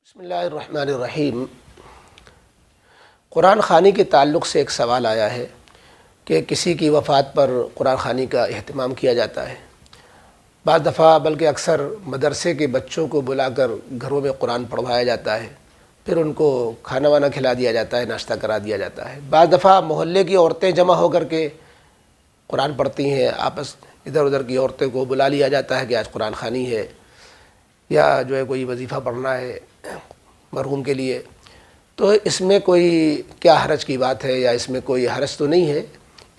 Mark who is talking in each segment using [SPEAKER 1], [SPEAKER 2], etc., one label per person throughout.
[SPEAKER 1] بسم اللہ الرحمن الرحیم۔ قرآن خوانی کے تعلق سے ایک سوال آیا ہے کہ کسی کی وفات پر قرآن خوانی کا اہتمام کیا جاتا ہے۔ بعض دفعہ بلکہ اکثر مدرسے کے بچوں کو بلا کر گھروں میں قرآن پڑھوایا جاتا ہے، پھر ان کو کھانا وانا کھلا دیا جاتا ہے، ناشتہ کرا دیا جاتا ہے۔ بعض دفعہ محلے کی عورتیں جمع ہو کر کے قرآن پڑھتی ہیں، آپس ادھر ادھر کی عورتوں کو بلا لیا جاتا ہے کہ آج قرآن خوانی ہے یا جو ہے کوئی وظیفہ پڑھنا ہے مرحوم کے لیے۔ تو اس میں کوئی کیا حرج کی بات ہے یا اس میں کوئی حرج تو نہیں ہے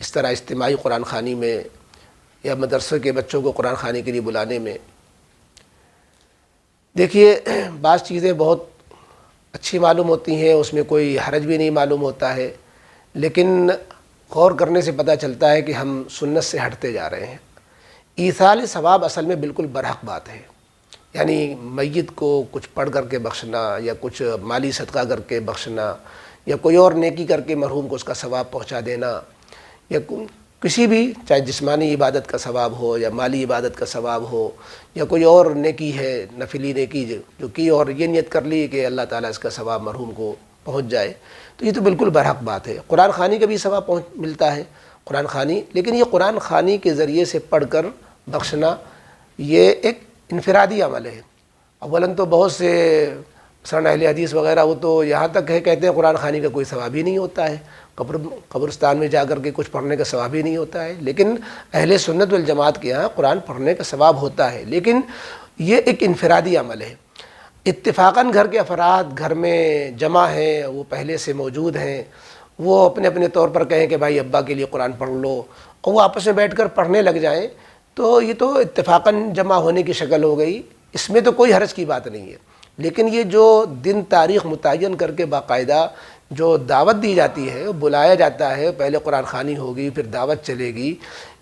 [SPEAKER 1] اس طرح اجتماعی قرآن خوانی میں یا مدرسے کے بچوں کو قرآن خوانی کے لیے بلانے میں؟ دیکھیے، بعض چیزیں بہت اچھی معلوم ہوتی ہیں، اس میں کوئی حرج بھی نہیں معلوم ہوتا ہے، لیکن غور کرنے سے پتہ چلتا ہے کہ ہم سنت سے ہٹتے جا رہے ہیں۔ ایصال ثواب اصل میں بالکل برحق بات ہے، یعنی میت کو کچھ پڑھ کر کے بخشنا یا کچھ مالی صدقہ کر کے بخشنا یا کوئی اور نیکی کر کے مرحوم کو اس کا ثواب پہنچا دینا، یا کسی بھی چاہے جسمانی عبادت کا ثواب ہو یا مالی عبادت کا ثواب ہو یا کوئی اور نیکی ہے نفلی نیکی جو کی اور یہ نیت کر لی کہ اللہ تعالیٰ اس کا ثواب مرحوم کو پہنچ جائے، تو یہ تو بالکل برحق بات ہے۔ قرآن خوانی کا بھی ثواب ملتا ہے قرآن خوانی، لیکن یہ قرآن خوانی کے ذریعے سے پڑھ کر بخشنا یہ ایک انفرادی عمل ہے۔ اولاً تو بہت سے مثلاً اہل حدیث وغیرہ وہ تو یہاں تک ہے کہتے ہیں قرآن خوانی کا کوئی ثواب ہی نہیں ہوتا ہے، قبرستان میں جا کر کے کچھ پڑھنے کا ثواب ہی نہیں ہوتا ہے، لیکن اہل سنت والجماعت کے یہاں قرآن پڑھنے کا ثواب ہوتا ہے، لیکن یہ ایک انفرادی عمل ہے۔ اتفاقاً گھر کے افراد گھر میں جمع ہیں، وہ پہلے سے موجود ہیں، وہ اپنے اپنے طور پر کہیں کہ بھائی ابا کے لیے قرآن پڑھ لو، اور وہ آپس میں بیٹھ کر پڑھنے لگ جائیں، تو یہ تو اتفاقاً جمع ہونے کی شکل ہو گئی، اس میں تو کوئی حرج کی بات نہیں ہے۔ لیکن یہ جو دن تاریخ متعین کر کے باقاعدہ جو دعوت دی جاتی ہے، بلایا جاتا ہے، پہلے قرآن خوانی ہوگی پھر دعوت چلے گی،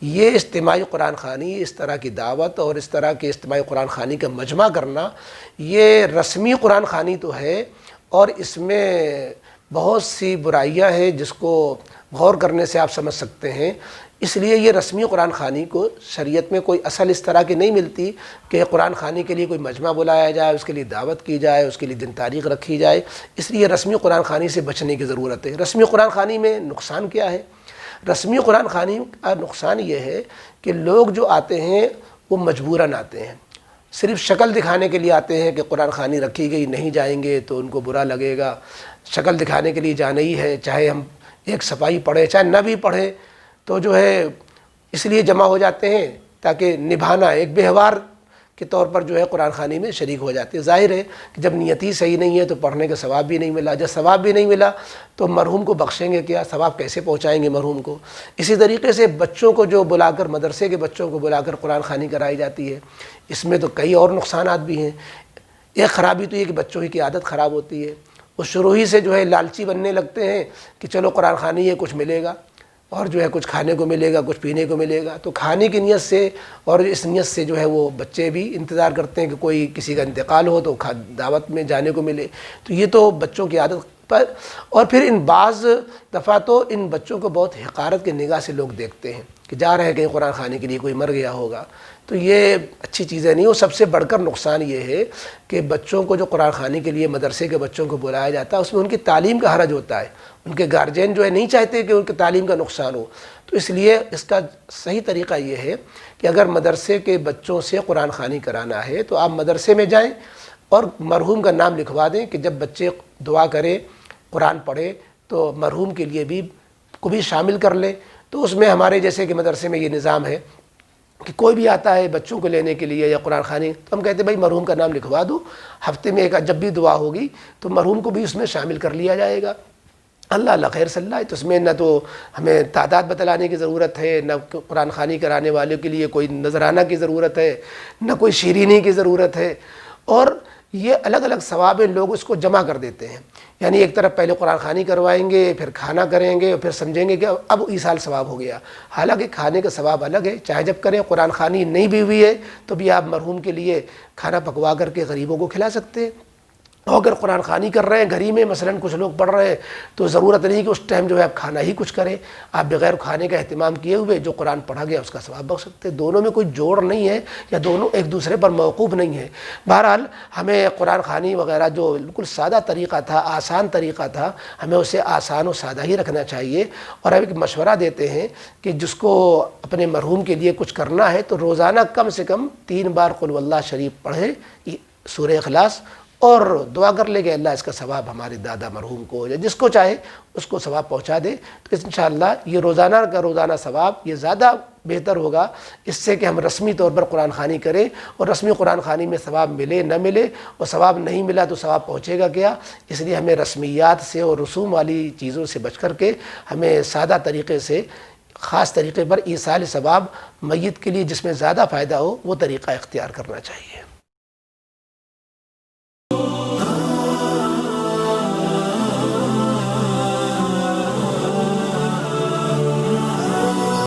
[SPEAKER 1] یہ اجتماعی قرآن خوانی، اس طرح کی دعوت اور اس طرح کے اجتماعی قرآن خوانی کا مجمع کرنا، یہ رسمی قرآن خوانی تو ہے، اور اس میں بہت سی برائیاں ہیں جس کو غور کرنے سے آپ سمجھ سکتے ہیں۔ اس لیے یہ رسمی قرآن خوانی کو شریعت میں کوئی اصل اس طرح کی نہیں ملتی کہ قرآن خوانی کے لیے کوئی مجمع بلایا جائے، اس کے لیے دعوت کی جائے، اس کے لیے دن تاریخ رکھی جائے۔ اس لیے رسمی قرآن خوانی سے بچنے کی ضرورت ہے۔ رسمی قرآن خوانی میں نقصان کیا ہے؟ رسمی قرآن خوانی کا نقصان یہ ہے کہ لوگ جو آتے ہیں وہ مجبوراً آتے ہیں، صرف شکل دکھانے کے لیے آتے ہیں کہ قرآن خوانی رکھی گئی، نہیں جائیں گے تو ان کو برا لگے گا، شکل دکھانے کے لیے جانا ہی ہے، چاہے ہم ایک صفائی پڑھیں چاہے نہ بھی پڑھیں، تو جو ہے اس لیے جمع ہو جاتے ہیں تاکہ نبھانا ایک بہوار کے طور پر جو ہے قرآن خوانی میں شریک ہو جاتے ہیں۔ ظاہر ہے کہ جب نیت ہی صحیح نہیں ہے تو پڑھنے کا ثواب بھی نہیں ملا، جب ثواب بھی نہیں ملا تو مرحوم کو بخشیں گے کیا، ثواب کیسے پہنچائیں گے مرحوم کو؟ اسی طریقے سے بچوں کو جو بلا کر مدرسے کے بچوں کو بلا کر قرآن خوانی کرائی جاتی ہے، اس میں تو کئی اور نقصانات بھی ہیں۔ ایک خرابی تو یہ کہ بچوں کی عادت خراب ہوتی ہے، وہ شروع ہی سے جو ہے لالچی بننے لگتے ہیں کہ چلو قرآن خوانی ہے کچھ ملے گا، اور جو ہے کچھ کھانے کو ملے گا، کچھ پینے کو ملے گا، تو کھانے کی نیت سے اور اس نیت سے جو ہے وہ بچے بھی انتظار کرتے ہیں کہ کوئی کسی کا انتقال ہو تو دعوت میں جانے کو ملے، تو یہ تو بچوں کی عادت پر۔ اور پھر ان بعض دفعہ تو ان بچوں کو بہت حقارت کی نگاہ سے لوگ دیکھتے ہیں کہ جا رہے ہیں کہیں قرآن خوانی کے لیے کوئی مر گیا ہوگا، تو یہ اچھی چیزیں نہیں۔ اور سب سے بڑھ کر نقصان یہ ہے کہ بچوں کو جو قرآن خوانی کے لیے مدرسے کے بچوں کو بلایا جاتا ہے اس میں ان کی تعلیم کا حرج ہوتا ہے، ان کے گارجین جو ہے نہیں چاہتے کہ ان کی تعلیم کا نقصان ہو، تو اس لیے اس کا صحیح طریقہ یہ ہے کہ اگر مدرسے کے بچوں سے قرآن خوانی کرانا ہے تو آپ مدرسے میں جائیں اور مرحوم کا نام لکھوا دیں کہ جب بچے دعا کریں قرآن پڑھے تو مرحوم کے لیے بھی کو بھی شامل کر لیں۔ تو اس میں ہمارے جیسے کہ مدرسے میں یہ نظام ہے کہ کوئی بھی آتا ہے بچوں کو لینے کے لیے یا قرآن خوانی، تو ہم کہتے ہیں بھائی مرحوم کا نام لکھوا دو، ہفتے میں ایک جب بھی دعا ہوگی تو مرحوم کو بھی اس میں شامل کر لیا جائے گا۔ اللہ اللہ خیر صلی اللہ، تو اس میں نہ تو ہمیں تعداد بتلانے کی ضرورت ہے، نہ قرآن خوانی کرانے والوں کے لیے کوئی نذرانہ کی ضرورت ہے، نہ کوئی شیرینی کی ضرورت ہے، اور یہ الگ الگ ثواب لوگ اس کو جمع کر دیتے ہیں۔ یعنی ایک طرف پہلے قرآن خوانی کروائیں گے، پھر کھانا کریں گے، پھر سمجھیں گے کہ اب ایصال ثواب ہو گیا، حالانکہ کھانے کا ثواب الگ ہے، چاہے جب کریں۔ قرآن خوانی نہیں بھی ہوئی ہے تو بھی آپ مرحوم کے لیے کھانا پکوا کر کے غریبوں کو کھلا سکتے ہیں، اور اگر قرآن خوانی کر رہے ہیں گھر ہی میں، مثلاً کچھ لوگ پڑھ رہے ہیں، تو ضرورت نہیں کہ اس ٹائم جو ہے آپ کھانا ہی کچھ کریں، آپ بغیر کھانے کا اہتمام کیے ہوئے جو قرآن پڑھا گیا اس کا ثواب بخش سکتے ہیں۔ دونوں میں کوئی جوڑ نہیں ہے یا دونوں ایک دوسرے پر موقوف نہیں ہے۔ بہرحال ہمیں قرآن خوانی وغیرہ جو بالکل سادہ طریقہ تھا، آسان طریقہ تھا، ہمیں اسے آسان و سادہ ہی رکھنا چاہیے۔ اور اب ایک مشورہ دیتے ہیں کہ جس کو اپنے مرحوم کے لیے کچھ کرنا ہے تو روزانہ کم سے کم 3 بار قل واللہ شریف پڑھے، سورہ اخلاص، اور دعا کر لے کہ اللہ اس کا ثواب ہمارے دادا مرحوم کو یا جس کو چاہے اس کو ثواب پہنچا دے۔ تو انشاءاللہ یہ روزانہ کا روزانہ ثواب یہ زیادہ بہتر ہوگا اس سے کہ ہم رسمی طور پر قرآن خوانی کریں، اور رسمی قرآن خوانی میں ثواب ملے نہ ملے، اور ثواب نہیں ملا تو ثواب پہنچے گا کیا؟ اس لیے ہمیں رسمیات سے اور رسوم والی چیزوں سے بچ کر کے ہمیں سادہ طریقے سے، خاص طریقے پر ایصال ثواب میت کے لیے جس میں زیادہ فائدہ ہو وہ طریقہ اختیار کرنا چاہیے۔